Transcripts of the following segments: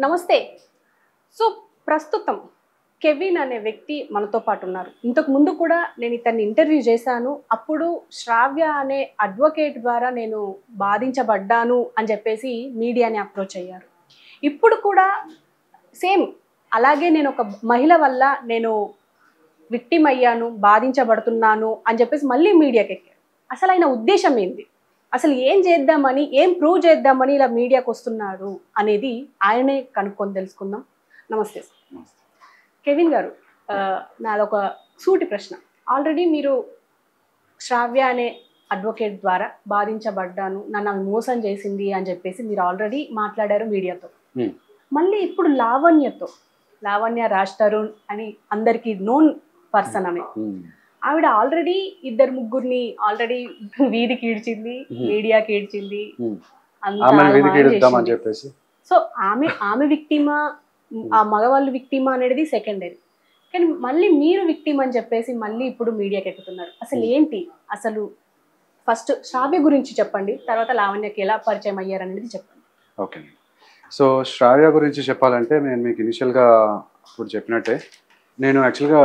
నమస్తే. సో, ప్రస్తుతం కెవిన్ అనే వ్యక్తి మనతో పాటు ఉన్నారు. ఇంతకు ముందు కూడా నేను ఇతన్ని ఇంటర్వ్యూ చేశాను. అప్పుడు శ్రావ్య అనే అడ్వకేట్ ద్వారా నేను బాధించబడ్డాను అని చెప్పేసి మీడియాని అప్రోచ్ అయ్యారు. ఇప్పుడు కూడా సేమ్ అలాగే నేను ఒక మహిళ వల్ల నేను విక్టిమ్ అయ్యాను, బాధించబడుతున్నాను అని చెప్పేసి మళ్ళీ మీడియాకి ఎక్కారు. అసలు ఆయన ఉద్దేశం ఏంది? అసలు ఏం చేద్దామని, ఏం ప్రూవ్ చేద్దామని ఇలా మీడియాకి వస్తున్నారు అనేది ఆయనే కనుక్కొని తెలుసుకుందాం. నమస్తే సార్. కెవిన్ గారు, నాదొక సూటి ప్రశ్న. ఆల్రెడీ మీరు శ్రావ్య అనే అడ్వకేట్ ద్వారా బాధించబడ్డాను, నన్ను ఆమె మోసం చేసింది అని చెప్పేసి మీరు ఆల్రెడీ మాట్లాడారు మీడియాతో. మళ్ళీ ఇప్పుడు లావణ్య రాజ్ తరుణ్ అని అందరికీ నోన్ పర్సన్ ఆమె. ఆవిడ ఆల్రెడీ ఇద్దరు ముగ్గురిని ఆల్రెడీ వీధికి ఈడ్చింది, మీడియాకి ఈడ్చింది. సో ఆమె విక్టిమా, ఆ మగవాళ్ళు విక్టిమా అనేది సెకండరీ. కానీ మళ్ళీ మీరు విక్టిమ్ అని చెప్పేసి మళ్ళీ ఇప్పుడు మీడియాకి ఎక్కుతున్నారు. అసలు ఏంటి? అసలు ఫస్ట్ శ్రావ్య గురించి చెప్పండి, తర్వాత లావణ్యకి ఎలా పరిచయం అయ్యారు అనేది చెప్పండి. ఓకే. సో శ్రావ్య గురించి చెప్పాలంటే నేను మీకు ఇనిషియల్గా ఇప్పుడు చెప్పినట్టే నేను యాక్చువల్గా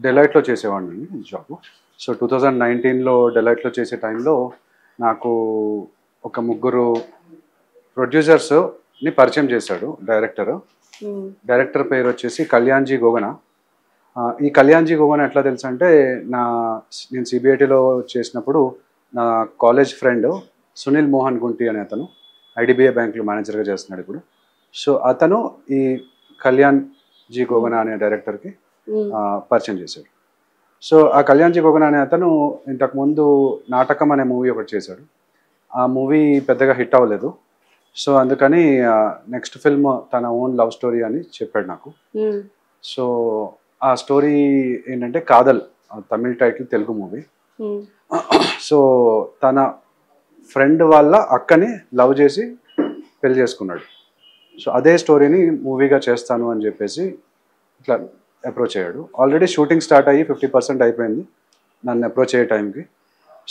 డెలైట్లో చేసేవాడిని జాబ్. సో 2019లో డెలైట్లో చేసే టైంలో నాకు ఒక ముగ్గురు ప్రొడ్యూసర్స్ని పరిచయం చేశాడు డైరెక్టర్ పేరు వచ్చేసి కళ్యాణ్జీ గోగన. ఈ కళ్యాణ్జీ గోగన ఎట్లా తెలుసు అంటే నేను సిబిఐటీలో చేసినప్పుడు నా కాలేజ్ ఫ్రెండ్ సునీల్ మోహన్ గుంటి అనే అతను ఐడిబిఐ బ్యాంక్లో మేనేజర్గా చేస్తున్నాడు ఇప్పుడు. సో అతను ఈ కళ్యాణ్జీ గోగన అనే డైరెక్టర్కి పరిచయం చేశాడు. సో ఆ కళ్యాణ్జీ గోగన అనే అతను ఇంతకుముందు నాటకం అనే మూవీ ఒకటి చేశాడు. ఆ మూవీ పెద్దగా హిట్ అవ్వలేదు. సో అందుకని నెక్స్ట్ ఫిల్మ్ తన ఓన్ లవ్ స్టోరీ అని చెప్పాడు నాకు. సో ఆ స్టోరీ ఏంటంటే కాదల్, తమిళ టైటిల్, తెలుగు మూవీ. సో తన ఫ్రెండ్ వాళ్ళ అక్కని లవ్ చేసి పెళ్లి చేసుకున్నాడు. సో అదే స్టోరీని మూవీగా చేస్తాను అని చెప్పేసి ఇట్లా అప్రోచ్ అయ్యాడు. ఆల్రెడీ షూటింగ్ స్టార్ట్ అయ్యి 50% అయిపోయింది నన్ను అప్రోచ్ అయ్యే టైంకి.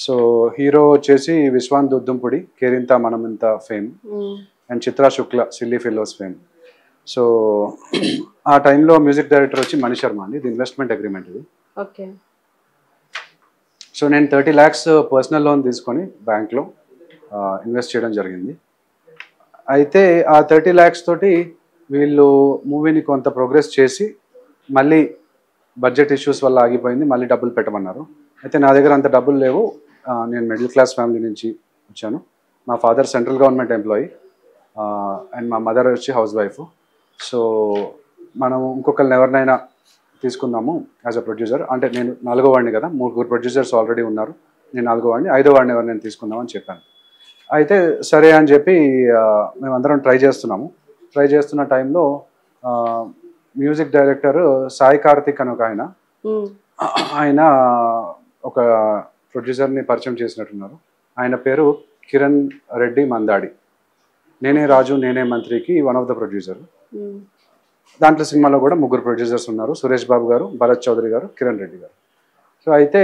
సో హీరో వచ్చేసి Vishwan Duddumpudi, Kerintha Manamantha fame, and Chitra Shukla, silly fellows fame. So ఆ టైంలో మ్యూజిక్ డైరెక్టర్ వచ్చి మణి శర్మ అండి. ఇది ఇన్వెస్ట్మెంట్ అగ్రిమెంట్ ఇది. ఓకే. సో నేను 30 lakhs పర్సనల్ లోన్ తీసుకొని బ్యాంక్లో ఇన్వెస్ట్ చేయడం జరిగింది. అయితే ఆ 30 lakhs తోటి వీళ్ళు మూవీని కొంత ప్రోగ్రెస్ చేసి మళ్ళీ బడ్జెట్ ఇష్యూస్ వల్ల ఆగిపోయింది, మళ్ళీ డబ్బులు పెట్టమన్నారు. అయితే నా దగ్గర అంత డబ్బులు లేవు. నేను మిడిల్ క్లాస్ ఫ్యామిలీ నుంచి వచ్చాను. మా father central government employee and మా మదర్ వచ్చి హౌస్ వైఫ్. సో మనం ఇంకొకరిని ఎవరినైనా తీసుకుందాము యాజ్ అ ప్రొడ్యూసర్. అంటే నేను 4వ వాడిని కదా, 3 ప్రొడ్యూసర్స్ ఆల్రెడీ ఉన్నారు, నేను 4వ వాడిని, 5వ వాడిని ఎవరినైనా తీసుకుందామని చెప్పాను. అయితే సరే అని చెప్పి మేమందరం ట్రై చేస్తున్న టైంలో మ్యూజిక్ డైరెక్టర్ సాయి కార్తిక్ అని ఒక ఆయన ఒక ప్రొడ్యూసర్ని పరిచయం చేసినట్టున్నారు. ఆయన పేరు కిరణ్ రెడ్డి మందాడి. నేనే రాజు నేనే మంత్రికి వన్ ఆఫ్ ద ప్రొడ్యూసర్. దాంట్లో సినిమాలో కూడా 3 ప్రొడ్యూసర్స్ ఉన్నారు, సురేష్ బాబు గారు, భరత్ చౌదరి గారు, కిరణ్ రెడ్డి గారు. సో అయితే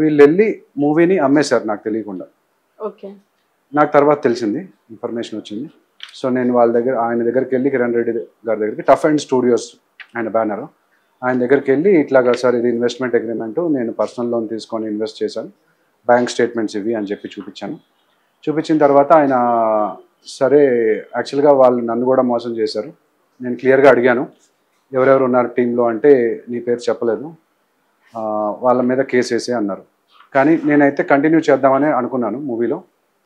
వీళ్ళు వెళ్ళి మూవీని అమ్మేశారు నాకు తెలియకుండా. ఓకే. నాకు తర్వాత తెలిసింది, ఇన్ఫర్మేషన్ వచ్చింది. సో నేను ఆయన దగ్గరికి వెళ్ళి, కిరణ్ రెడ్డి గారి దగ్గరికి, టఫ్ అండ్ స్టూడియోస్ ఆయన బ్యానర్, ఆయన దగ్గరికి వెళ్ళి ఇట్లాగా సార్ ఇది ఇన్వెస్ట్మెంట్ అగ్రిమెంటు, నేను పర్సనల్ లోన్ తీసుకొని ఇన్వెస్ట్ చేశాను, బ్యాంక్ స్టేట్మెంట్స్ ఇవి అని చెప్పి చూపించిన తర్వాత ఆయన సరే యాక్చువల్గా వాళ్ళు నన్ను కూడా మోసం చేశారు. నేను క్లియర్గా అడిగాను ఎవరెవరు ఉన్నారు టీంలో అంటే నీ పేరు చెప్పలేదు, వాళ్ళ మీద కేసు వేసే అన్నారు. కానీ నేనైతే కంటిన్యూ చేద్దామని అనుకున్నాను మూవీలో,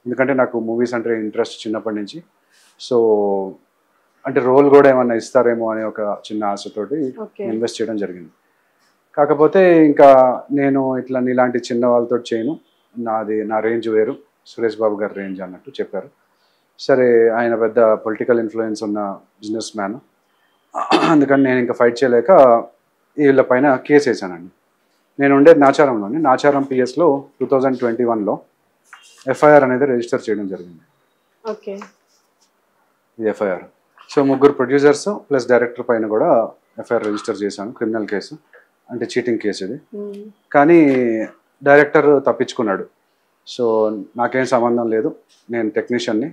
ఎందుకంటే నాకు మూవీస్ అంటే ఇంట్రెస్ట్ చిన్నప్పటి నుంచి. సో అంటే రోల్ కూడా ఏమన్నా ఇస్తారేమో అనే ఒక చిన్న ఆశతోటి ఇన్వెస్ట్ చేయడం జరిగింది. కాకపోతే ఇంకా నేను ఇట్లా నీలాంటి చిన్న వాళ్ళతో చేయను, నా రేంజ్ వేరు, సురేష్ బాబు గారి రేంజ్ అన్నట్టు చెప్పారు. సరే ఆయన పెద్ద పొలిటికల్ ఇన్ఫ్లుయెన్స్ ఉన్న బిజినెస్ మ్యాన్, అందుకని నేను ఇంకా ఫైట్ చేయలేక వీళ్ళ పైన కేసు వేసానండి. నేను ఉండేది నాచారం పిఎస్లో 2021లో ఎఫ్ఐఆర్ అనేది రిజిస్టర్ చేయడం జరిగింది. ఓకే. ఇది FIR. So 3 producers plus director పైన కూడా ఎఫ్ఐఆర్ రిజిస్టర్ చేశాను, క్రిమినల్ కేసు, అంటే చీటింగ్ కేసు ఇది. కానీ డైరెక్టర్ తప్పించుకున్నాడు. సో నాకేం సంబంధం లేదు, నేను టెక్నీషియన్ని,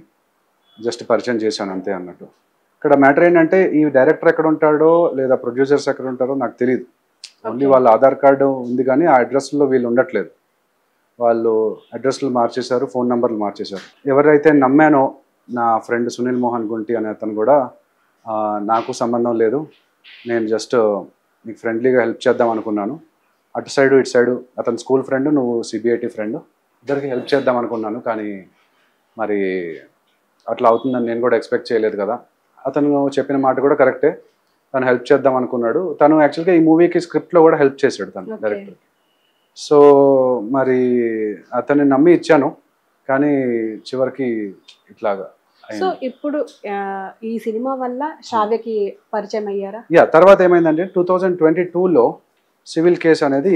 జస్ట్ పరిచయం చేశాను అంతే అన్నట్టు. ఇక్కడ మ్యాటర్ ఏంటంటే ఈ డైరెక్టర్ ఎక్కడ ఉంటాడో లేదా ప్రొడ్యూసర్స్ ఎక్కడ ఉంటారో నాకు తెలియదు. ఓన్లీ వాళ్ళ ఆధార్ కార్డు ఉంది కానీ ఆ అడ్రస్లో వీళ్ళు ఉండట్లేదు. వాళ్ళు అడ్రస్లు మార్చేశారు, ఫోన్ నెంబర్లు మార్చేశారు. ఎవరైతే నమ్మానో నా ఫ్రెండ్ సునీల్ మోహన్ గుంటి అనే అతను కూడా నాకు సంబంధం లేదు, నేను జస్ట్ నీకు ఫ్రెండ్లీగా హెల్ప్ చేద్దాం అనుకున్నాను, అటు సైడు ఇటు సైడు అతను స్కూల్ ఫ్రెండ్, నువ్వు సిబిఐటి ఫ్రెండ్, ఇద్దరికి హెల్ప్ చేద్దాం అనుకున్నాను, కానీ మరి అట్లా అవుతుందని నేను కూడా ఎక్స్పెక్ట్ చేయలేదు కదా. అతను చెప్పిన మాట కూడా కరెక్టే, తను హెల్ప్ చేద్దాం అనుకున్నాడు. తను యాక్చువల్గా ఈ మూవీకి స్క్రిప్ట్లో కూడా హెల్ప్ చేశాడు తను డైరెక్టర్. సో మరి అతన్ని నమ్మి ఇచ్చాను, కానీ చివరికి ఇట్లాగా. సో ఇప్పుడు ఈ సినిమా వల్ల శ్రావ్యకి పరిచయం అయ్యారా? యా, తర్వాత ఏమైందంటే 2022లో సివిల్ కేసు అనేది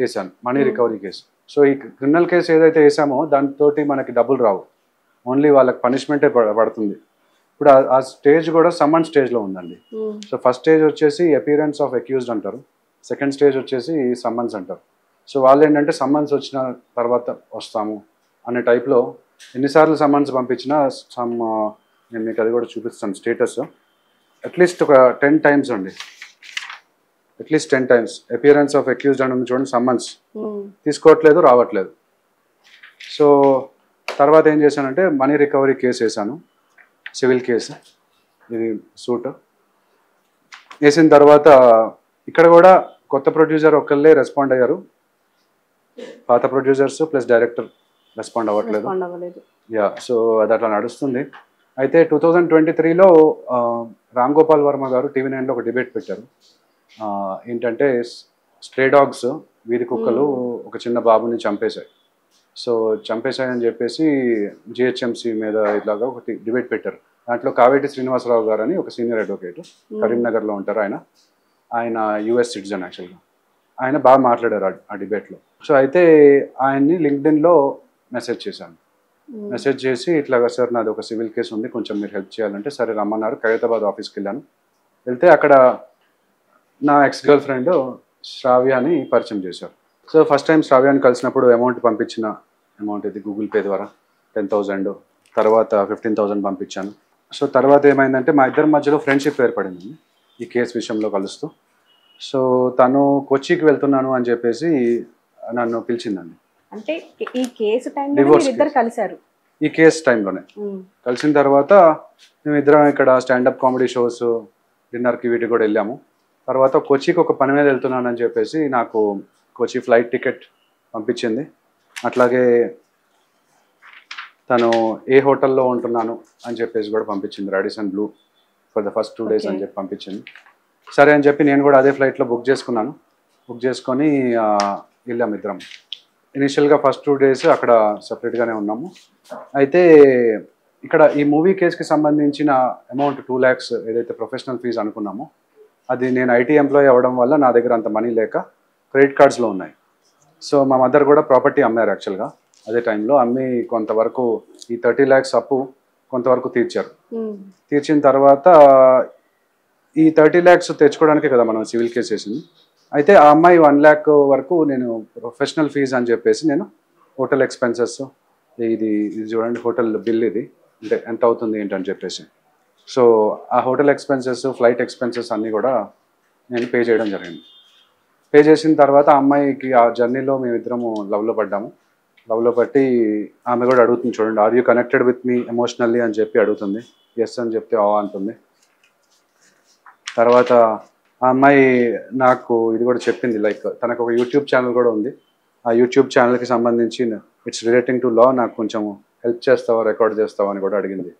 వేసాను, మనీ రికవరీ కేసు. సో ఈ క్రిమినల్ కేసు ఏదైతే వేసామో దాంతో మనకి డబ్బులు రావు, ఓన్లీ వాళ్ళకి పనిష్మెంటే పడుతుంది. ఇప్పుడు ఆ స్టేజ్ కూడా సమ్మన్ స్టేజ్లో ఉందండి. సో ఫస్ట్ స్టేజ్ వచ్చేసి అపియరెన్స్ ఆఫ్ అక్యూజ్డ్ అంటారు, సెకండ్ స్టేజ్ వచ్చేసి సమ్మన్స్ అంటారు. సో వాళ్ళు ఏంటంటే సమ్మన్స్ వచ్చిన తర్వాత వస్తాము అనే టైప్లో ఎన్నిసార్లు సమ్మన్స్ పంపించినా నేను మీకు అది కూడా చూపిస్తాను స్టేటస్, అట్లీస్ట్ ఒక 10 times అండి, at least 10 times appearance of accused అని చూడండి, సమ్మన్స్ తీసుకోవట్లేదు, రావట్లేదు. సో తర్వాత ఏం చేశానంటే మనీ రికవరీ కేసు వేసాను, సివిల్ కేసు, ఇది సూట్ వేసిన తర్వాత ఇక్కడ కూడా కొత్త ప్రొడ్యూసర్ ఒకళ్ళే రెస్పాండ్ అయ్యారు, పాత ప్రొడ్యూసర్స్ ప్లస్ డైరెక్టర్ రెస్పాండ్ అవ్వట్లేదు. యా, సో అది అట్లా నడుస్తుంది. అయితే 2023లో రామ్ గోపాల్ వర్మ గారు TV9లో ఒక డిబేట్ పెట్టారు. ఏంటంటే స్ట్రే డాగ్స్, వీధి కుక్కలు ఒక చిన్న బాబుని చంపేశాయి. సో చంపేశాయని చెప్పేసి GHMC మీద ఇట్లాగా ఒక డిబేట్ పెట్టారు. దాంట్లో కావేటి శ్రీనివాసరావు గారు అని ఒక సీనియర్ అడ్వకేట్, కరీంనగర్లో ఉంటారు ఆయన US సిటిజన్ యాక్చువల్గా. ఆయన బాగా మాట్లాడారు ఆ డిబేట్లో. సో అయితే ఆయన్ని లింక్డ్ఇన్లో మెసేజ్ చేశాను. మెసేజ్ చేసి ఇట్లాగా సార్ నాది ఒక సివిల్ కేసు ఉంది, కొంచెం మీరు హెల్ప్ చేయాలంటే సరే రమ్మన్నారు. ఖైరతాబాద్ ఆఫీస్కి వెళ్ళాను. వెళ్తే అక్కడ నా ఎక్స్ గర్ల్ ఫ్రెండ్ శ్రావ్యాని పరిచయం చేశారు. సో ఫస్ట్ టైం శ్రావ్యాన్ని కలిసినప్పుడు అమౌంట్ పంపించిన అమౌంట్ ఇది గూగుల్ పే ద్వారా 10,000, తర్వాత 15,000 పంపించాను. సో తర్వాత ఏమైందంటే మా ఇద్దరి మధ్యలో ఫ్రెండ్షిప్ ఏర్పడింది ఈ కేసు విషయంలో కలుస్తూ. సో తను కొచ్చికి వెళ్తున్నాను అని చెప్పేసి నన్ను పిలిచిందండి. అంటే ఈ కేసు టైంలో ఇద్దరు కలిశారు. ఈ కేసు టైంలోనే కలిసిన తర్వాత మేమిద్దరం ఇక్కడ స్టాండప్ కామెడీ షోస్, డిన్నర్కి వీటికి కూడా వెళ్ళాము. తర్వాత కొచ్చికి ఒక పని మీద వెళ్తున్నాను అని చెప్పేసి నాకు కొచ్చి ఫ్లైట్ టికెట్ పంపించింది. అట్లాగే తను ఏ హోటల్లో ఉంటున్నాను అని చెప్పేసి కూడా పంపించింది, Radisson Blu for the first 2 days అని చెప్పి పంపించింది. సరే అని చెప్పి నేను కూడా అదే ఫ్లైట్లో బుక్ చేసుకున్నాను. బుక్ చేసుకొని వెళ్ళాము ఇద్దరం. ఇనిషియల్గా ఫస్ట్ 2 days అక్కడ సపరేట్గానే ఉన్నాము. అయితే ఇక్కడ ఈ మూవీ కేసుకి సంబంధించిన అమౌంట్ 2 lakhs ఏదైతే ప్రొఫెషనల్ ఫీజు అనుకున్నామో అది నేను IT ఎంప్లాయీ అవ్వడం వల్ల నా దగ్గర అంత మనీ లేక క్రెడిట్ కార్డ్స్లో ఉన్నాయి. సో మా మదర్ కూడా ప్రాపర్టీ అమ్మారు యాక్చువల్గా అదే టైంలో. అమ్మి కొంతవరకు ఈ 30 lakhs అప్పు కొంతవరకు తీర్చారు. తీర్చిన తర్వాత ఈ 30 lakhs తెచ్చుకోవడానికే కదా మనం సివిల్ కేసు వేసింది. అయితే ఆ అమ్మాయి 1 lakh వరకు నేను ప్రొఫెషనల్ ఫీజ్ అని చెప్పేసి నేను హోటల్ ఎక్స్పెన్సెస్, ఇది చూడండి హోటల్ బిల్, ఇది అంటే ఎంత అవుతుంది ఏంటని చెప్పేసి, సో ఆ హోటల్ ఎక్స్పెన్సెస్, ఫ్లైట్ ఎక్స్పెన్సెస్ అన్నీ కూడా నేను పే చేయడం జరిగింది. పే చేసిన తర్వాత ఆ అమ్మాయికి ఆ జర్నీలో మేమిద్దరము లవ్లో పడ్డాము. లవ్లో పట్టి ఆమె కూడా అడుగుతుంది చూడండి, are you connected with me emotionally అని చెప్పి అడుగుతుంది. ఎస్ అని చెప్తే ఆ అంటుంది. తర్వాత ఆ అమ్మాయి నాకు ఇది కూడా చెప్పింది, లైక్ తనకు ఒక యూట్యూబ్ ఛానల్ కూడా ఉంది. ఆ యూట్యూబ్ ఛానల్కి సంబంధించి ఇట్స్ రిలేటింగ్ టు లా, నాకు కొంచెం హెల్ప్ చేస్తావా, రికార్డ్ చేస్తావా అని కూడా అడిగింది.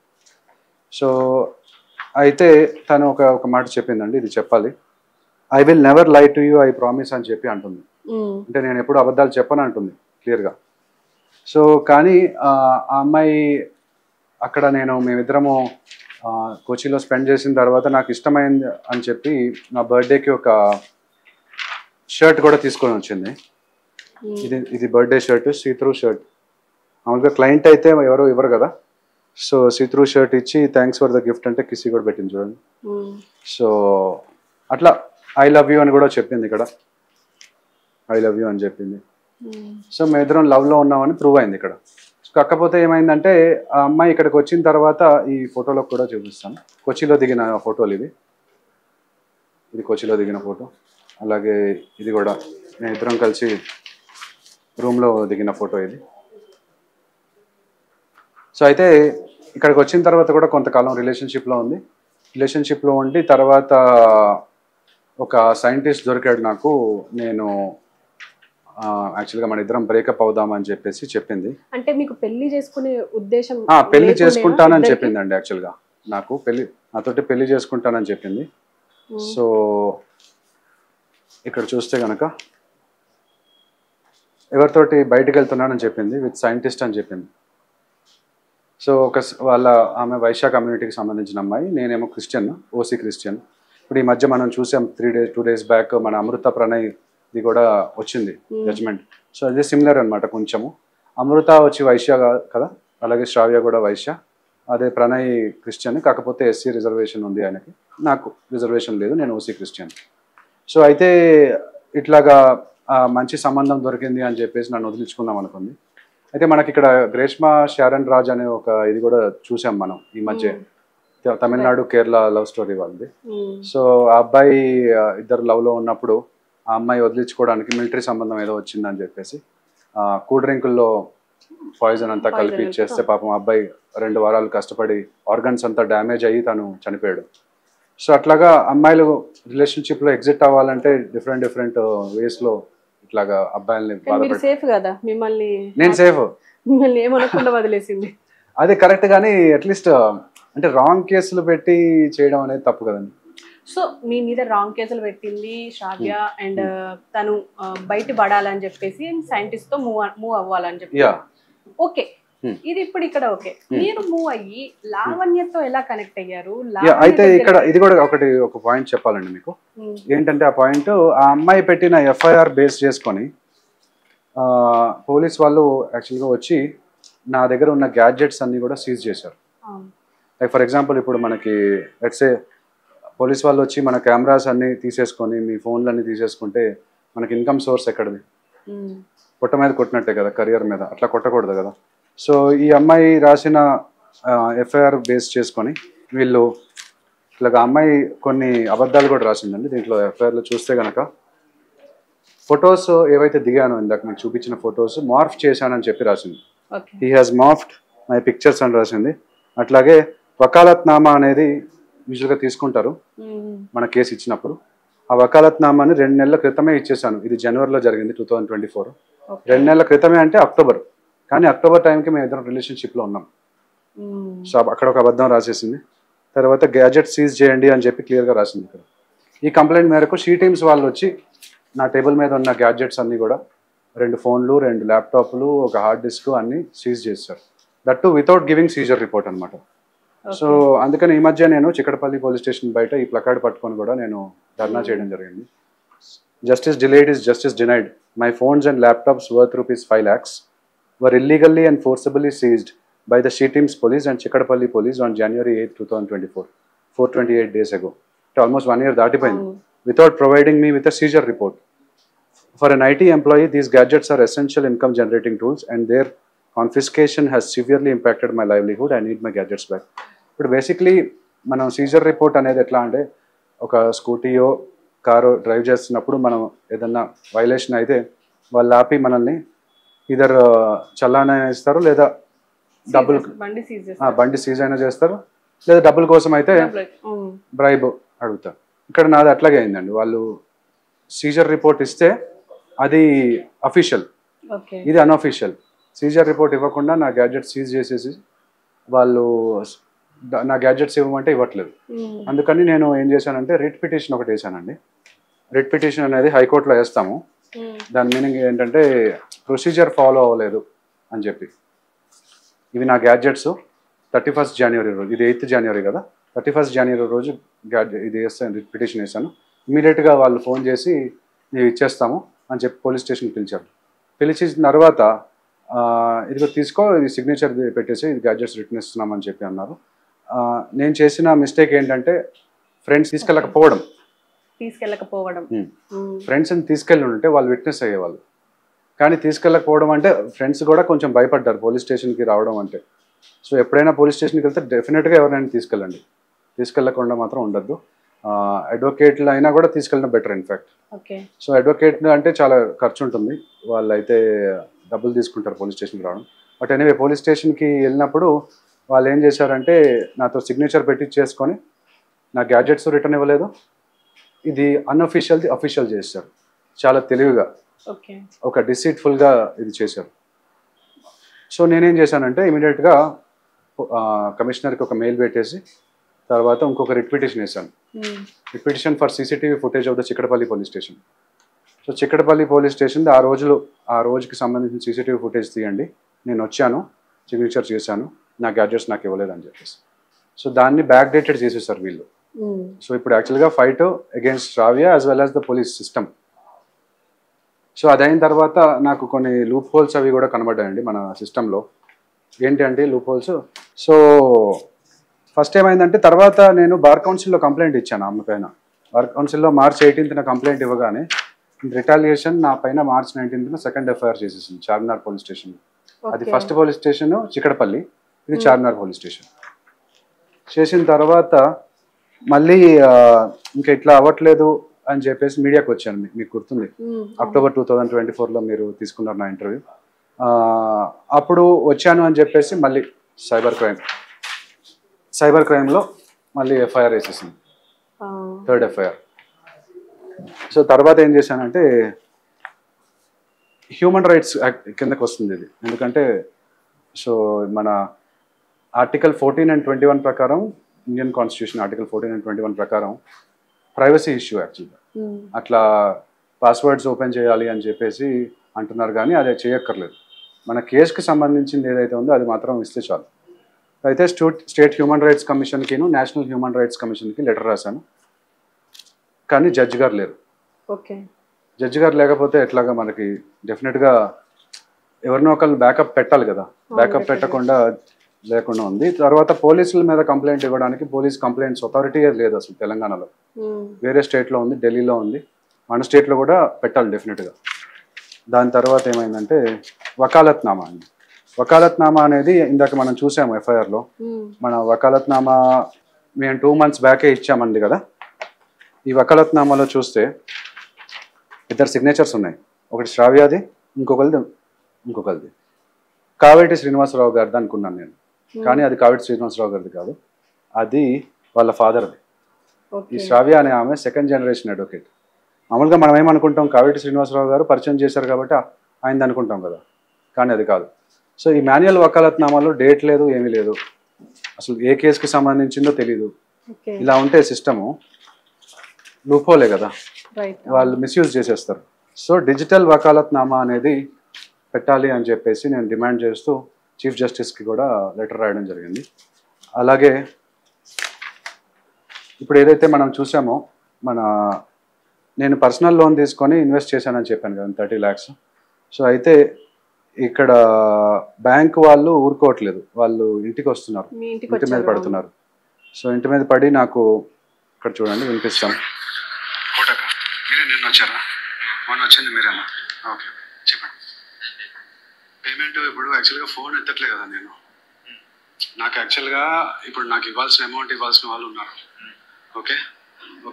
సో అయితే తను ఒక మాట చెప్పిందండి, ఇది చెప్పాలి. ఐ విల్ నెవర్ లై టు యూ, ఐ ప్రామిస్ అని చెప్పి అంటుంది. అంటే నేను ఎప్పుడు అబద్ధాలు చెప్పను అంటుంది క్లియర్గా. సో కానీ ఆ అమ్మాయి అక్కడ మేమిద్దరము కోచిలో స్పెండ్ చేసిన తర్వాత నాకు ఇష్టమైంది అని చెప్పి నా బర్త్డేకి ఒక షర్ట్ కూడా తీసుకొని వచ్చింది. ఇది బర్త్డే షర్ట్, సీత్రూ షర్ట్. మామూలుగా క్లయింట్ అయితే ఎవరు ఇవ్వరు కదా, సో సీత్రూ షర్ట్ ఇచ్చి థ్యాంక్స్ ఫర్ ద గిఫ్ట్ అంటే కిసి కూడా పెట్టింది చూడండి. సో అట్లా ఐ లవ్ యూ అని కూడా చెప్పింది, ఇక్కడ ఐ లవ్ యూ అని చెప్పింది. సో మేమిద్దరం లవ్లో ఉన్నామని ప్రూవ్ అయింది ఇక్కడ కాకపోతే ఏమైందంటే ఆ అమ్మాయి ఇక్కడికి వచ్చిన తర్వాత ఈ ఫోటోలో కూడా చూపిస్తాను. కొచ్చిలో దిగిన ఫోటోలు ఇది కొచ్చిలో దిగిన ఫోటో. అలాగే ఇది కూడా మేము ఇద్దరం కలిసి రూమ్లో దిగిన ఫోటో ఇది. సో అయితే ఇక్కడికి వచ్చిన తర్వాత కూడా కొంతకాలం రిలేషన్షిప్లో ఉండి తర్వాత ఒక సైంటిస్ట్ దొరికాడు నాకు. నేను యాక్చువల్గా మన ఇద్దరం బ్రేకప్ అవుదామని చెప్పేసి చెప్పింది. అంటే మీకు పెళ్లి చేసుకునే ఉద్దేశం? పెళ్లి చేసుకుంటానని చెప్పిందండి. యాక్చువల్గా నాతోటి పెళ్లి చేసుకుంటానని చెప్పింది. సో ఇక్కడ చూస్తే కనుక ఎవరితోటి బయటకు వెళ్తున్నానని చెప్పింది, విత్ సైంటిస్ట్ అని చెప్పింది. సో ఆమె వైశ్య కమ్యూనిటీకి సంబంధించిన అమ్మాయి, నేనేమో క్రిస్టియన్, ఓసీ క్రిస్టియన్. ఇప్పుడు ఈ మధ్య మనం చూసాం 2 days బ్యాక్ మన అమృత ప్రణయ్ ఇది కూడా వచ్చింది జడ్జ్మెంట్. సో అదే సిమిలర్ అనమాట కొంచెము. అమృత వచ్చి వైశ్య కదా, అలాగే శ్రావ్య కూడా వైశ్య. అదే ప్రణయ్ క్రిస్టియన్, కాకపోతే ఎస్సీ రిజర్వేషన్ ఉంది ఆయనకి, నాకు రిజర్వేషన్ లేదు, నేను ఓసీ క్రిస్టియన్. సో అయితే ఇట్లాగా మంచి సంబంధం దొరికింది అని చెప్పేసి నన్ను వదిలించుకుందాం అనుకుంది. అయితే మనకి ఇక్కడ గ్రేష్మా శారన్ రాజ్ అనే ఒక ఇది కూడా చూసాం మనం ఈ మధ్య, తమిళనాడు కేరళ లవ్ స్టోరీ వాళ్ళది. సో ఆ అబ్బాయి ఇద్దరు లవ్లో ఉన్నప్పుడు ఆ అమ్మాయి వదిలించుకోవడానికి మిలిటరీ సంబంధం ఏదో వచ్చిందని చెప్పేసి కూల్ డ్రింకుల్లో పాయిజన్ అంతా కలిపి ఇచ్చేస్తే పాపం అబ్బాయి 2 వారాలు కష్టపడి ఆర్గన్స్ అంతా డ్యామేజ్ అయ్యి తను చనిపోయాడు. సో అట్లాగా అమ్మాయిలు రిలేషన్షిప్లో ఎగ్జిట్ అవ్వాలంటే డిఫరెంట్ వేస్లో ఇట్లాగా అబ్బాయిల్ని సేఫ్ కదా, నేను సేఫ్, మిమ్మల్ని ఏమనకుండా వదిలేసింది. అదే కరెక్ట్, కానీ అట్లీస్ట్ అంటే రాంగ్ కేసులు పెట్టి చేయడం అనేది తప్పు కదండి. సో మీ మీద రాంగ్ కేసులు పెట్టింది శ్రావ్య, అండ్ తను బయట పడాలని చెప్పేసి సైంటిస్ట్ తో మూవ్ అవ్వాలని చెప్పి. ఓకే, ఇది ఇప్పుడు ఇక్కడ ఓకే, మీరు మూవ్ అయ్యి లావణ్యతో ఎలా కనెక్ట్ అయ్యారు? అయితే ఇక్కడ ఇది కూడా ఒక పాయింట్ చెప్పాలండి మీకు. ఏంటంటే ఆ పాయింట్, ఆ అమ్మాయి పెట్టిన ఎఫ్ఐఆర్ బేస్ చేసుకొని పోలీస్ వాళ్ళు యాక్చువల్గా వచ్చి నా దగ్గర ఉన్న గ్యాడ్జెట్స్ అన్ని కూడా సీజ్ చేశారు. లైక్ ఫర్ ఎగ్జాంపుల్ ఇప్పుడు మనకి లెట్సే పోలీస్ వాళ్ళు వచ్చి మన కెమెరాస్ అన్ని తీసేసుకొని మీ ఫోన్లు అన్ని తీసేసుకుంటే మనకి ఇన్కమ్ సోర్స్ ఎక్కడిది? పొట్ట మీద కొట్టినట్టే కదా, కెరియర్ మీద. అట్లా కొట్టకూడదు కదా. సో ఈ అమ్మాయి రాసిన ఎఫ్ఐఆర్ బేస్ చేసుకొని వీళ్ళు ఇట్లాగా అమ్మాయి కొన్ని అబద్ధాలు కూడా రాసిందండి దీంట్లో. ఎఫ్ఐఆర్లో చూస్తే కనుక ఫొటోస్ ఏవైతే దిగానో ఇందాక మీకు చూపించిన ఫొటోస్ మార్ఫ్ చేశానని చెప్పి రాసింది. He has morphed my pictures అని రాసింది. అట్లాగే వకాలత్నామా అనేది యూజువల్గా తీసుకుంటారు మన కేసు ఇచ్చినప్పుడు. ఆ వకాలత్నామాని 2 నెలల క్రితమే ఇచ్చేసాను. ఇది జనవరిలో జరిగింది 2024. 2 నెలల క్రితమే అంటే అక్టోబర్, కానీ అక్టోబర్ టైంకి మేము ఇద్దరం రిలేషన్షిప్లో ఉన్నాం. సో అక్కడ ఒక అబద్ధం రాసేసింది. తర్వాత గ్యాజెట్ సీజ్ చేయండి అని చెప్పి క్లియర్గా రాసింది ఇక్కడ. ఈ కంప్లైంట్ మేరకు షీ టీమ్స్ వాళ్ళు వచ్చి నా టేబుల్ మీద ఉన్న గ్యాడ్జెట్స్ అన్నీ కూడా 2 ఫోన్లు, 2 ల్యాప్టాప్లు, ఒక హార్డ్ డిస్క్ అన్నీ సీజ్ చేశారు. That to without giving Caesar report అనమాట. సో అందుకని ఈ మధ్య నేను చిక్కడపల్లి పోలీస్ స్టేషన్ బయట ఈ ప్లకార్డ్ పట్టుకొని కూడా నేను ధర్నా చేయడం జరిగింది. Justice delayed is justice denied. My phones and laptops worth ₹5 lakhs were illegally and forcibly seized by the She Teams police and Chikkadapalli police on January 8, 2024, 428 days ago. Almost 1 year దాటిపోయింది, without providing me with a seizure report. For an IT employee, these gadgets are essential income generating tools and their confiscation has severely impacted my livelihood. I need my gadgets back. ఇప్పుడు basically మనం Caesar report అనేది ఎట్లా అంటే, ఒక స్కూటీయో కారో drive చేస్తున్నప్పుడు మనం ఏదన్నా violation అయితే వాళ్ళు ఆపి మనల్ని ఇదర్ చలానా ఇస్తారు, లేదా డబ్బులు బండి సీజ్ అయినా చేస్తారు, లేదా డబ్బుల కోసం అయితే బ్రైబ్ అడుగుతారు. ఇక్కడ నాది అట్లాగే అయిందండి. వాళ్ళు సీజర్ రిపోర్ట్ ఇస్తే అది అఫీషియల్, ఇది అన్అఫీషియల్. సీజర్ రిపోర్ట్ ఇవ్వకుండా నా గ్యాడ్జెట్ సీజ్ చేసేసి వాళ్ళు నా గ్యాడ్జెట్స్ ఇవ్వమంటే ఇవ్వట్లేదు. అందుకని నేను ఏం చేశానంటే రిట్ పిటిషన్ ఒకటి వేసానండి. రిట్ పిటిషన్ అనేది హైకోర్టులో వేస్తాము. దాని మీనింగ్ ఏంటంటే ప్రొసీజర్ ఫాలో అవ్వలేదు అని చెప్పి. ఇవి నా గ్యాడ్జెట్స్ 31st January రోజు, ఇది 8th January కదా, 31st January రోజు ఇది వేస్తాను, రిట్ పిటిషన్ వేసాను. ఇమీడియట్గా వాళ్ళు ఫోన్ చేసి మేము ఇచ్చేస్తాము అని చెప్పి పోలీస్ స్టేషన్కి పిలిచారు. పిలిచిన తర్వాత ఇదిగో తీసుకో, ఇది సిగ్నేచర్ పెట్టేసి ఇది గ్యాడ్జెట్స్ రిటర్న్ ఇస్తున్నామని చెప్పి అన్నారు. నేను చేసిన మిస్టేక్ ఏంటంటే ఫ్రెండ్స్ తీసుకెళ్ళకపోవడం. ఫ్రెండ్స్ని తీసుకెళ్ళి ఉంటే వాళ్ళు విట్నెస్ అయ్యేవాళ్ళు. కానీ తీసుకెళ్ళకపోవడం అంటే ఫ్రెండ్స్ కూడా కొంచెం భయపడ్డారు పోలీస్ స్టేషన్కి రావడం అంటే. సో ఎప్పుడైనా పోలీస్ స్టేషన్కి వెళ్తే డెఫినెట్గా ఎవరైనా తీసుకెళ్ళండి, తీసుకెళ్ళకుండా మాత్రం ఉండద్దు. అడ్వకేట్లు అయినా కూడా తీసుకెళ్ళడం బెటర్ ఇన్ఫ్యాక్ట్. సో అడ్వకేట్ అంటే చాలా ఖర్చు ఉంటుంది, వాళ్ళు అయితే డబ్బులు తీసుకుంటారు పోలీస్ స్టేషన్కి రావడం. బట్ ఎనీవే పోలీస్ స్టేషన్కి వెళ్ళినప్పుడు వాళ్ళు ఏం చేశారంటే నాతో సిగ్నేచర్ పెట్టించేసుకొని నా గ్యాడ్జెట్స్ రిటర్న్ ఇవ్వలేదు, ఇది అన్అఫీషియల్ది అఫీషియల్ చేశారు. చాలా తెలివిగా ఒక డిసీట్ఫుల్గా ఇది చేశారు. సో నేనేం చేశానంటే ఇమీడియట్గా కమిషనర్కి ఒక మెయిల్ పెట్టేసి తర్వాత ఇంకొక రిట్ పిటిషన్ వేశాను. Writ petition for CCTV footage of the Chikkadpally police station. So Chikkadpally police station ఆ రోజుకి సంబంధించిన సీసీటీవీ ఫుటేజ్ తీయండి, నేను వచ్చాను, సిగ్నేచర్ చేశాను, నా గ్యాడ్జెట్స్ నాకు ఇవ్వలేదని చెప్పేసి. సో దాన్ని బ్యాక్ డేటెడ్ చేసేసారు వీళ్ళు. సో ఇప్పుడు యాక్చువల్గా fight against Shravya as well as the police system. So అదైన తర్వాత నాకు కొన్ని లూప్ హోల్స్ అవి కూడా కనబడ్డాయండి మన సిస్టంలో. ఏంటి అంటే లూప్ హోల్స్. సో ఫస్ట్ ఏమైందంటే తర్వాత నేను బార్ కౌన్సిల్లో కంప్లైంట్ ఇచ్చాను ఆమె పైన. బార్ కౌన్సిల్లో March 18న కంప్లైంట్ ఇవ్వగానే రిటాలియేషన్ నా పైన March 19న సెకండ్ ఎఫ్ఐఆర్ చేసేసింది చార్మినార్ పోలీస్ స్టేషన్. అది ఫస్ట్ పోలీస్ స్టేషన్ చిక్కడపల్లి, ఇది చార్మినార్ పోలీస్ స్టేషన్. చేసిన తర్వాత మళ్ళీ ఇంకా ఇట్లా అవ్వట్లేదు అని చెప్పేసి మీడియాకి వచ్చాను. మీకు గుర్తుంది, October 2024లో మీరు తీసుకున్నారు నా ఇంటర్వ్యూ. అప్పుడు వచ్చాను అని చెప్పేసి మళ్ళీ సైబర్ క్రైమ్లో మళ్ళీ ఎఫ్ఐఆర్ వేసేసింది, 3rd ఎఫ్ఐఆర్. సో తర్వాత ఏం చేశానంటే హ్యూమన్ రైట్స్ యాక్ట్ కిందకు వస్తుంది ఇది. ఎందుకంటే సో మన ఆర్టికల్ 14 and 21 ప్రకారం, ఇండియన్ కాన్స్టిట్యూషన్ ఆర్టికల్ 14 and 21 ప్రకారం ప్రైవసీ ఇష్యూ యాక్చువల్గా. అట్లా పాస్వర్డ్స్ ఓపెన్ చేయాలి అని చెప్పేసి అంటున్నారు, కానీ అది చేయక్కర్లేదు. మన కేసుకి సంబంధించింది ఏదైతే ఉందో అది మాత్రం ఇస్తే చాలు. అయితే స్టేట్ హ్యూమన్ రైట్స్ కమిషన్కిను నేషనల్ హ్యూమన్ రైట్స్ కమిషన్కి లెటర్ రాశాను, కానీ జడ్జి గారు లేరు. జడ్జి గారు లేకపోతే ఎట్లాగా మనకి డెఫినెట్గా ఎవరినో ఒకళ్ళు బ్యాకప్ పెట్టాలి కదా, బ్యాకప్ పెట్టకుండా లేకుండా ఉంది. తర్వాత పోలీసుల మీద కంప్లైంట్ ఇవ్వడానికి పోలీస్ కంప్లైంట్స్ అథారిటీ లేదు అసలు తెలంగాణలో. వేరే స్టేట్లో ఉంది, ఢిల్లీలో ఉంది, మన స్టేట్లో కూడా పెట్టాలి డెఫినెట్గా. దాని తర్వాత ఏమైందంటే వకాలత్నామా అండి. వకాలత్నామా అనేది ఇందాక మనం చూసాము ఎఫ్ఐఆర్లో. మన వకాలత్నామా మేము 2 months బ్యాకే ఇచ్చామండి కదా. ఈ వకాలత్నామాలో చూస్తే 2 signatures ఉన్నాయి, ఒకటి శ్రావ్యాది, ఇంకొకరిది కావేటి శ్రీనివాసరావు గారిది అనుకున్నాను నేను, కానీ అది కావేటి శ్రీనివాసరావు గారిది కాదు, అది వాళ్ళ ఫాదర్ది. ఈ శ్రావ్య అనే ఆమె 2nd generation అడ్వకేట్. మామూలుగా మనం ఏమనుకుంటాం, కావేటి శ్రీనివాసరావు గారు పరిచయం చేశారు కాబట్టి ఆయనది అనుకుంటాం కదా, కానీ అది కాదు. సో ఈ మాన్యువల్ వకాలత్నామాలో డేట్ లేదు, ఏమీ లేదు, అసలు ఏ కేసుకి సంబంధించిందో తెలీదు. ఇలా ఉంటే సిస్టము లూప్హోలే కదా, వాళ్ళు మిస్యూజ్ చేసేస్తారు. సో డిజిటల్ వకాలత్నామా అనేది పెట్టాలి అని చెప్పేసి నేను డిమాండ్ చేస్తూ చీఫ్ జస్టిస్కి కూడా లెటర్ రాయడం జరిగింది. అలాగే ఇప్పుడు ఏదైతే మనం చూసామో నేను పర్సనల్ లోన్ తీసుకొని ఇన్వెస్ట్ చేశానని చెప్పాను కదా 30 lakhs. సో అయితే ఇక్కడ బ్యాంక్ వాళ్ళు ఊరుకోవట్లేదు, వాళ్ళు ఇంటికి వస్తున్నారు, ఇంటి మీద పడుతున్నారు. సో ఇంటి మీద పడి నాకు ఇక్కడ చూడండి వినిపిస్తాం. నిన్న వచ్చారా? మొన్న వచ్చింది మీరేనా? ఓకే చెప్పండి. పేమెంట్ ఇప్పుడు యాక్చువల్గా ఫోన్ ఎత్తట్లే కదా నేను. నాకు యాక్చువల్గా ఇప్పుడు నాకు ఇవ్వాల్సిన అమౌంట్ ఇవ్వాల్సిన వాళ్ళు ఉన్నారు. ఓకే,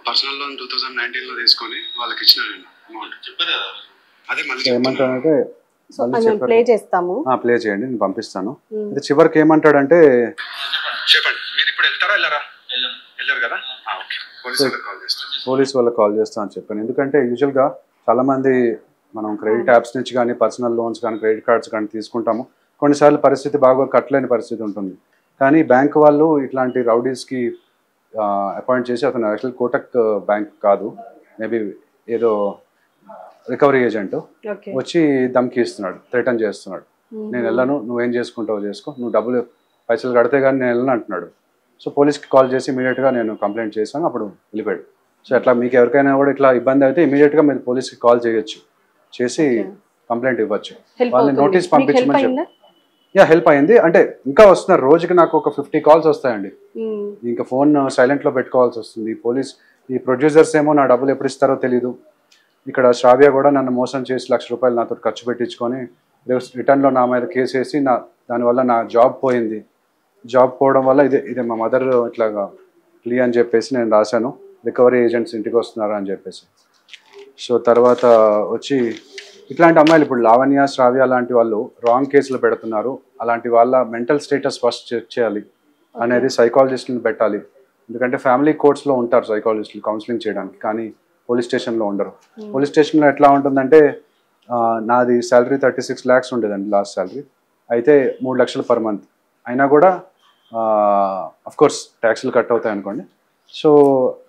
పర్సనల్ లోన్ 2019లో తీసుకొని వాళ్ళకి ఇచ్చిన నేను అమౌంట్. అదే మళ్ళీ ఏమంటానంటే ప్లే చేయండి, నేను పంపిస్తాను. అయితే చివరికి ఏమంటాడంటే చెప్పండి, మీరు ఇప్పుడు వెళ్తారా వెళ్ళరు కదా, పోలీస్ వాళ్ళకి కాల్ చేస్తా అని చెప్పాను. ఎందుకంటే యూజువల్గా చాలా మంది మనం క్రెడిట్ యాప్స్ నుంచి కానీ పర్సనల్ లోన్స్ కానీ క్రెడిట్ కార్డ్స్ కానీ తీసుకుంటాము. కొన్నిసార్లు పరిస్థితి బాగా కట్టలేని పరిస్థితి ఉంటుంది, కానీ బ్యాంక్ వాళ్ళు ఇట్లాంటి రౌడీస్కి అపాయింట్ చేసి, అతను యాక్చువల్ కోటక్ బ్యాంక్ కాదు, మేబీ ఏదో రికవరీ ఏజెంట్ వచ్చి ధమ్కి ఇస్తున్నాడు, థ్రెటన్ చేస్తున్నాడు. నేను వెళ్ళను, నువ్వేం చేసుకుంటావో చేసుకో, నువ్వు పైసలు కడితే కానీ నేను వెళ్ళను అంటున్నాడు. సో పోలీస్కి కాల్ చేసి ఇమీడియట్గా నేను కంప్లైంట్ చేశాను, అప్పుడు వెళ్ళిపోయాడు. సో అట్లా మీకు ఎవరికైనా కూడా ఇట్లా ఇబ్బంది అయితే ఇమీడియట్గా మీరు పోలీస్కి కాల్ చేయొచ్చు, చేసి కంప్లైంట్ ఇవ్వచ్చు, వాళ్ళని నోటీస్ పంపించమని చెప్పి. హెల్ప్ అయింది. అంటే ఇంకా వస్తున్నారు, రోజుకి నాకు ఒక 50 calls వస్తాయండి. ఇంకా ఫోన్ సైలెంట్లో పెట్టుకోవాల్సి వస్తుంది. ఈ ప్రొడ్యూసర్స్ ఏమో నా డబ్బులు ఎప్పుడు ఇస్తారో తెలీదు, ఇక్కడ శ్రావ్య కూడా నన్ను మోసం చేసి ₹1,00,000 నాతో ఖర్చు పెట్టించుకొని రిటర్న్లో నా మీద కేసు వేసి దానివల్ల నా జాబ్ పోయింది. జాబ్ పోవడం వల్ల ఇదే మా మదర్ ఇట్లాగా ప్లీ అని చెప్పేసి నేను రాశాను, రికవరీ ఏజెంట్స్ ఇంటికి వస్తున్నారు అని చెప్పేసి. సో తర్వాత వచ్చి ఇట్లాంటి అమ్మాయిలు ఇప్పుడు లావణ్య, శ్రావ్య లాంటి వాళ్ళు రాంగ్ కేసులు పెడుతున్నారు. అలాంటి వాళ్ళ మెంటల్ స్టేటస్ ఫస్ట్ చెక్ చేయాలి అనేది సైకాలజిస్టులను పెట్టాలి. ఎందుకంటే ఫ్యామిలీ కోర్ట్స్లో ఉంటారు సైకాలజిస్టులు కౌన్సిలింగ్ చేయడానికి, కానీ పోలీస్ స్టేషన్లో ఉండరు. పోలీస్ స్టేషన్లో ఎట్లా ఉంటుందంటే నాది శాలరీ 36 lakhs ఉండేదండి లాస్ట్ శాలరీ, అయితే 3 lakhs per month. అయినా కూడా కోర్స్ ట్యాక్స్లు కట్ అవుతాయి అనుకోండి. సో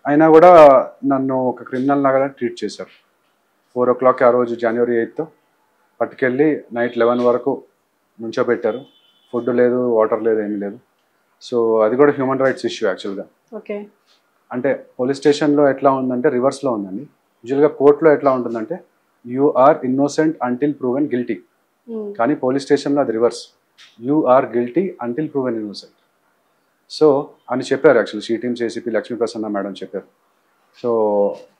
అయినా కూడా నన్ను ఒక క్రిమినల్ లాగా ట్రీట్ చేశారు. 4 o'clock ఆ రోజు January 8th పట్టుకెళ్ళి నైట్ 11 వరకు నుంచోబెట్టారు. ఫుడ్ లేదు, వాటర్ లేదు, ఏమీ లేదు. సో అది కూడా హ్యూమన్ రైట్స్ ఇష్యూ యాక్చువల్గా. ఓకే, అంటే పోలీస్ స్టేషన్లో ఎట్లా ఉందంటే రివర్స్లో ఉందండి. యూజువల్గా కోర్టులో ఎట్లా ఉంటుందంటే you are innocent until proven guilty, కానీ పోలీస్ స్టేషన్లో అది reverse, you are guilty until proven innocent. So అని చెప్పారు యాక్చువల్లీ సిటీఎం ఏసీపీ లక్ష్మీ ప్రసన్న మేడం చెప్పారు. సో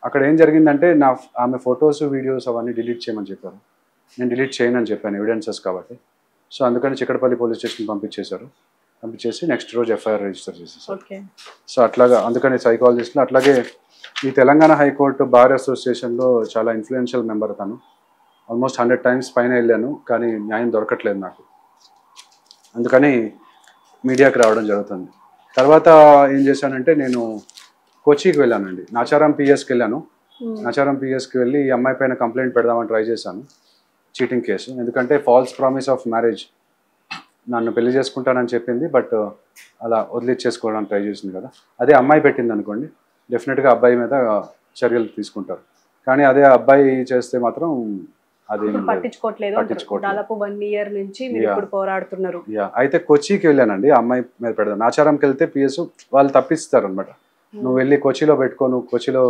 అక్కడ ఏం జరిగిందంటే ఆమె ఫొటోస్, వీడియోస్ అవన్నీ డిలీట్ చేయమని చెప్పారు. నేను డిలీట్ చేయను అని చెప్పాను, ఎవిడెన్సెస్ కాబట్టి. సో అందుకని చిక్కడపల్లి పోలీస్ స్టేషన్కి పంపించేసి నెక్స్ట్ రోజు ఎఫ్ఐఆర్ రిజిస్టర్ చేసేసారు. సో అట్లాగా అందుకని సైకాలజిస్టులు, అట్లాగే ఈ తెలంగాణ హైకోర్టు బార్ అసోసియేషన్లో చాలా ఇన్ఫ్లుయెన్షియల్ మెంబర్ తను. ఆల్మోస్ట్ 100 times పైన వెళ్ళాను, కానీ న్యాయం దొరకట్లేదు నాకు. అందుకని మీడియాకి రావడం జరుగుతుంది. తర్వాత ఏం చేశానంటే నేను కోచికి వెళ్ళానండి, నాచారం పిఎస్కి వెళ్ళాను. నాచారం పిఎస్కి వెళ్ళి ఈ అమ్మాయి పైన కంప్లైంట్ పెడదామని ట్రై చేశాను, చీటింగ్ కేసు. ఎందుకంటే ఫాల్స్ ప్రామిస్ ఆఫ్ మ్యారేజ్, నన్ను పెళ్లి చేసుకుంటానని చెప్పింది, బట్ అలా వదిలిచ్చేసుకోవడానికి ట్రై చేసింది కదా. అదే అమ్మాయి పెట్టింది అనుకోండి, డెఫినెట్గా అబ్బాయి మీద చర్యలు తీసుకుంటారు. కానీ అదే అబ్బాయి చేస్తే మాత్రం అది పట్టించుకోవట్లేదు. దాదాపు 1 year నుంచి మీరు ఇప్పుడు పోరాడుతున్నారు. అయితే కొచ్చికి వెళ్ళానండి, ఆ అమ్మాయి మీద పెడదాం. నాచారంకి వెళ్తే పిఎస్ వాళ్ళు తప్పిస్తారు అనమాట, నువ్వు వెళ్ళి కొచ్చిలో పెట్టుకో, నువ్వు కొచ్చిలో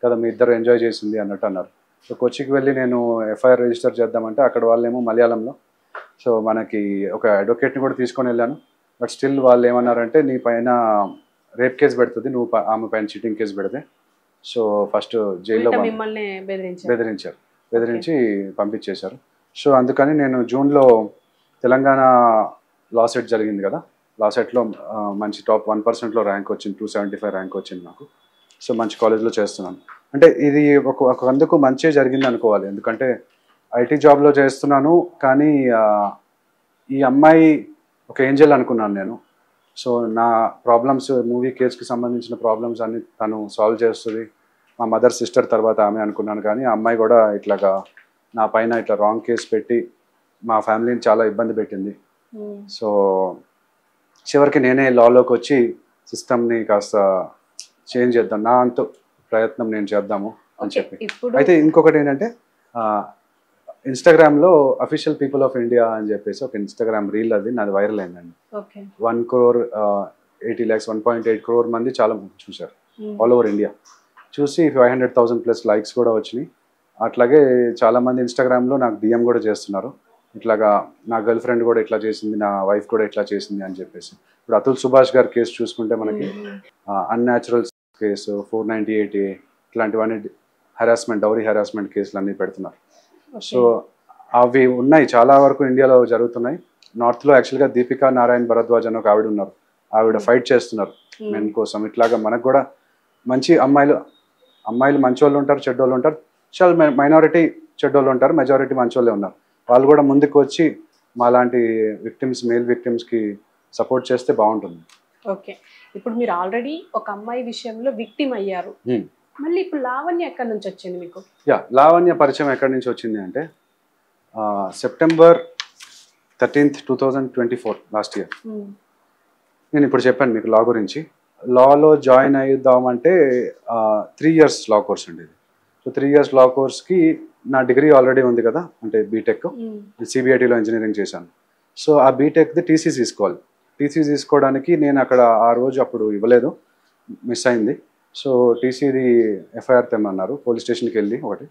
కదా మీ ఇద్దరు ఎంజాయ్ చేసింది అన్నట్టు అన్నారు. సో కొచ్చికి వెళ్ళి నేను ఎఫ్ఐఆర్ రిజిస్టర్ చేద్దామంటే అక్కడ వాళ్ళేమో మలయాళంలో, సో మనకి ఒక అడ్వకేట్ని కూడా తీసుకొని వెళ్ళాను. బట్ స్టిల్ వాళ్ళు ఏమన్నారంటే నీ పైన రేప్ కేసు పెడుతుంది, నువ్వు ఆమె పైన చీటింగ్ కేసు పెడితే. సో ఫస్ట్ జైల్లో బెదిరించి పంపించేశారు. సో అందుకని నేను జూన్లో తెలంగాణ లా సెట్ జరిగింది కదా, లా సెట్లో మంచి టాప్ 1%లో ర్యాంక్ వచ్చింది, 275 ర్యాంక్ వచ్చింది నాకు. సో మంచి కాలేజ్లో చేస్తున్నాను. అంటే ఇది అందుకు మంచిగా జరిగింది అనుకోవాలి, ఎందుకంటే ఐటీ జాబ్లో చేస్తున్నాను. కానీ ఈ అమ్మాయి ఒక ఏంజల్ అనుకున్నాను నేను. సో నా ప్రాబ్లమ్స్, మూవీ కేసుకి సంబంధించిన ప్రాబ్లమ్స్ అన్ని తను సాల్వ్ చేస్తుంది, మా మదర్ సిస్టర్ తర్వాత ఆమె అనుకున్నాను. కానీ ఆ అమ్మాయి కూడా ఇట్లాగా నా పైన ఇట్లా రాంగ్ కేసు పెట్టి మా ఫ్యామిలీని చాలా ఇబ్బంది పెట్టింది. సో చివరికి నేనే లాలోకి వచ్చి సిస్టమ్ని కాస్త చేంజ్ చేద్దాం, నా అంత ప్రయత్నం నేను చేద్దాము అని చెప్పి. అయితే ఇంకొకటి ఏంటంటే ఇన్స్టాగ్రామ్లో అఫీషియల్ పీపుల్ ఆఫ్ ఇండియా అని చెప్పేసి ఒక ఇన్స్టాగ్రామ్ రీల్, అది నాది వైరల్ అయిందండి. 1.80 lakhs 1.8 crore మంది చాలా చూశారు ఆల్ ఓవర్ ఇండియా. చూసి 500,000+ లైక్స్ కూడా వచ్చినాయి. అట్లాగే చాలామంది ఇన్స్టాగ్రామ్లో నాకు డిఎం కూడా చేస్తున్నారు, ఇట్లాగా నా గర్ల్ ఫ్రెండ్ కూడా ఇట్లా చేసింది, నా వైఫ్ కూడా ఇట్లా చేసింది అని చెప్పేసి. ఇప్పుడు అతుల్ సుభాష్ గారి కేసు చూసుకుంటే మనకి అన్యాచురల్ కేసు 498A ఇట్లాంటివన్నీ హెరాస్మెంట్, డౌరీ హెరాస్మెంట్ కేసులు అన్నీ పెడుతున్నారు. సో అవి ఉన్నాయి, చాలా వరకు ఇండియాలో జరుగుతున్నాయి. నార్త్లో యాక్చువల్గా దీపికా నారాయణ్ భరద్వాజ్ అని ఒక ఆవిడ ఉన్నారు, ఆవిడ ఫైట్ చేస్తున్నారు మెన్ కోసం. ఇట్లాగా మనకు కూడా మంచి అమ్మాయిలు మంచోళ్ళు ఉంటారు, చెడ్డోళ్ళు ఉంటారు, చాలా మైనారిటీ చెడ్డోళ్ళు ఉంటారు, మెజారిటీ మంచోళ్ళే ఉన్నారు. వాళ్ళు కూడా ముందుకు వచ్చి మాలాంటి విక్టిమ్స్, మేల్ విక్టిమ్స్కి సపోర్ట్ చేస్తే బాగుంటుంది. ఓకే, ఇప్పుడు మీరు ఆల్రెడీ ఒక అమ్మాయి విషయంలో విక్టిమ్ అయ్యారు, మళ్ళీ ఇప్పుడు లావణ్య ఎక్కడి నుంచి వచ్చింది మీకు? లావణ్య పరిచయం ఎక్కడి నుంచి వచ్చింది అంటే September 13th 2024 లాస్ట్ ఇయర్. నేను ఇప్పుడు చెప్పాను మీకు లా గురించి. లాలో జాయిన్ అయ్యిద్దామంటే 3 years లా కోర్స్ అండి ఇది. సో 3 years లా కోర్స్కి నా డిగ్రీ ఆల్రెడీ ఉంది కదా, అంటే బీటెక్, సిబిఐటీలో ఇంజనీరింగ్ చేశాను. సో ఆ బీటెక్ది టీసీ తీసుకోవాలి. టీసీ తీసుకోవడానికి నేను అక్కడ ఆ రోజు అప్పుడు ఇవ్వలేదు, మిస్ అయింది. సో టీసీది ఎఫ్ఐఆర్ తెమ్మన్నారు, పోలీస్ స్టేషన్కి వెళ్ళి ఒకటి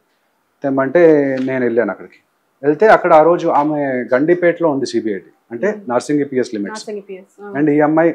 తెమ్మంటే నేను వెళ్ళాను అక్కడికి. వెళ్తే అక్కడ ఆ రోజు ఆమె గండిపేటలో ఉంది సిబిఐటీ, అంటే నర్సింగ్ పిఎస్ లిమిట్స్, అండ్ ఈ అమ్మాయి